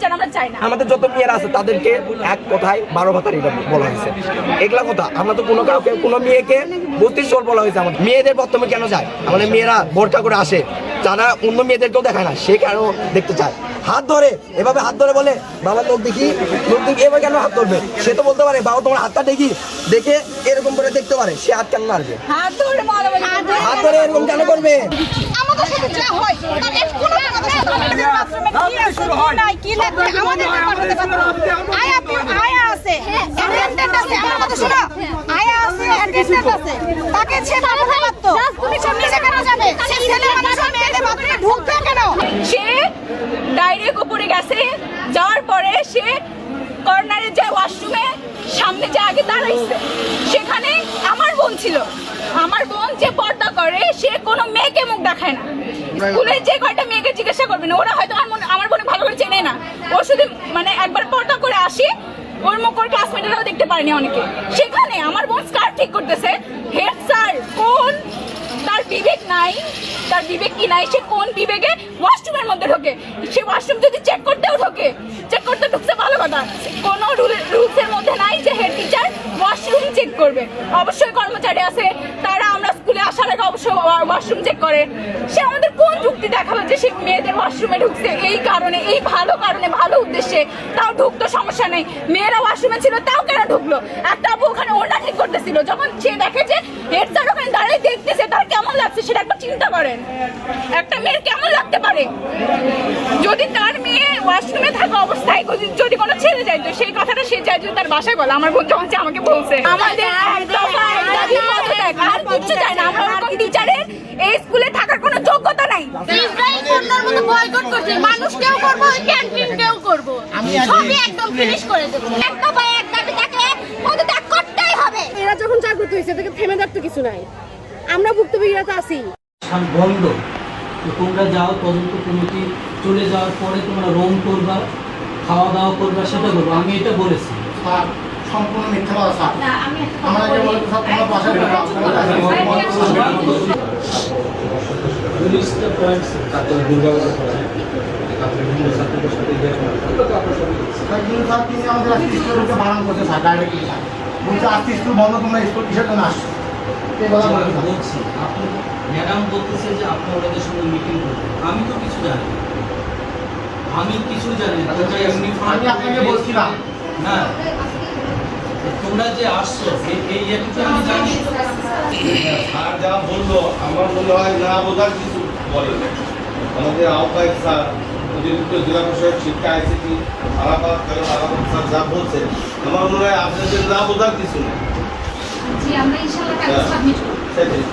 বিচার আমরা চাই না। আমাদের যত মেয়েরা আছে তাদেরকে এক কথায় 12 ভাতার এটা বলা হয়েছে। এগুলা কথা আমরা তো কোনো মেয়েকে 32 চোর বলা হয়েছে। আমাদের মেয়েদের বর্তমানে কেন যায়, আমাদের মেয়েরা বোরকা করে আসে, যারা অন্য মেয়েদেরকেও দেখায় না, সে কেন দেখতে চায়। হাত ধরে এভাবে হাত ধরে বলে বাবা লোক দেখি এবার কেন হাত ধরবে, সে তো বলতে পারে বাবা তোমার হাতটা দেখি, দেখে এরকম করে দেখতে পারে, সে হাত কেন মারবে, হাত ধরে এরকম কেন করবে। আমাদের সাথে যা হয় তাদের কোনো কি লাগবে আমাদের আয়া আছে অ্যাটেন্ডেন্ট আছে, আমার কথা শোনো, আয়া আছে অ্যাটেন্ডেন্ট আছে, তাকে সে পাঠাতে পারতো, তুমি সামনে কেন যাবে, সে ছেলে মানুষ মেয়েদের বাথরুমে ঢুকবে কেন। সে ডাইরেক্ট উপরে গেছে, যাওয়ার পরে সে কর্নারে যে ওয়াশরুমে সামনে যে আগে দাঁড়াইছে, সেখানে আমার বোন ছিল, আমার বোন যে পর্দা করে সে কোনো মেয়েকে মুখ দেখায় না। স্কুলে যে কয়টা মেয়েকে জিজ্ঞাসা করবে না, ওরা হয়তো আমার বোনে ভালো করে চেনে না, ও শুধু মানে একবার পর্দা করে আসি, ওর মুখ ওর ক্লাসমেটেরাও দেখতে পারেনি অনেকে। সেখানে আমার বোন স্কার্ট ঠিক করতেছে, হেড স্যার কোন তার বিবেক নাই, তার বিবেক কি নাই, সে কোন বিবেকে ওয়াশরুমের মধ্যে ঢোকে, সে ওয়াশরুম যদি চেক করতেও ঢোকে, চেক করতে ঢুকছে ভালো কথা, কোনো রুলসের মধ্যে নাই যে হেড টিচার ওয়াশরুম চেক করবে। অবশ্যই কর্মচারী আছে, তারা আমরা স্কুলে আসার আগে অবশ্যই ওয়াশরুম চেক করে। সে আমাদের কোন যুক্তি দেখালো যে সে মেয়েদের ওয়াশরুমে ঢুকছে এই কারণে, এই ভালো কারণে, ভালো উদ্দেশ্যে, তাও ঢুকতো সমস্যা নেই, মেয়েরা ওয়াশরুমে ছিল তাও কেন ঢুকলো। একটা আপু ওখানে ওটা ঠিক করতেছিল, যখন সে দেখে যে হেড স্যার ওখানে দাঁড়িয়ে দেখতেছে, তার কেমন লাগছে সেটা একবার চিন্তা করেন, একটা মেয়ের কেমন লাগতে পারে যদি তার মেয়ে ওয়াশরুমে থাকা অবস্থায় যদি কোনো ছেলে যায়, তো সেই কথাটা সে চাই যদি তার বাসায় বলে। আমার বোন যখন আমাকে বলছে আমাদের আর কিচ্ছু চাই না, আমরা ওরকম টিচারের এই স্কুলে থাকার কোনো যোগ্যতা নাই। বয়কট করছে, মানুষ কেউ করবো, ক্যান্টিন কেউ করবো, সবই একদম ফিনিশ করে দেবো। একটা বা এক দাবি থাকে পদত্যাগ করতেই হবে। এরা যখন জাগ্রত হয়েছে তাকে থেমে থাকতে কিছু নাই, আমরা ভুক্তভোগীরা তো আছি। বন্ধ, তোমরা যাও, তদন্ত কমিটি চলে যাওয়ার পরে তোমরা রোম করবা, খাওয়া দাওয়া করবা, সেটা করবো। আমি এটা বলেছি। সম্পূর্ণ মিথ্যা কথা স্যার, আমরা যে বলতে সব তোমার বাসায় পুলিশটা পয়েন্টস তিনি আমাদের স্কুলকে বারণ করছে স্যার, ডাইরেক্টলি স্যার বলছে আজকে স্কুল বন্ধ, তোমরা স্কুল কিসের জন্য আসছো এই কথা বলছি। আপনি ম্যাডাম বলতেছে যে আপনি ওদের সঙ্গে মিটিং করবেন, আমি তো কিছু জানি না, আমি কিছু জানি না। আমি আপনাকে বলছিলাম না, তোমরা যে আসছো এই ইয়েটুকু আমি জানি। স্যার যা বললো আমার মনে হয় না বোঝার কিছু বলে। আমাদের আহ্বায়ক স্যার, অতিরিক্ত জেলা প্রশাসক শিক্ষা আইসিটি আলাপাত স্যার যা বলছে, আমার মনে হয় আপনাদের না বোঝার কিছু নেই। জি, আমরা ইনশাআল্লাহ কালকে সাবমিট করব। সেটাই।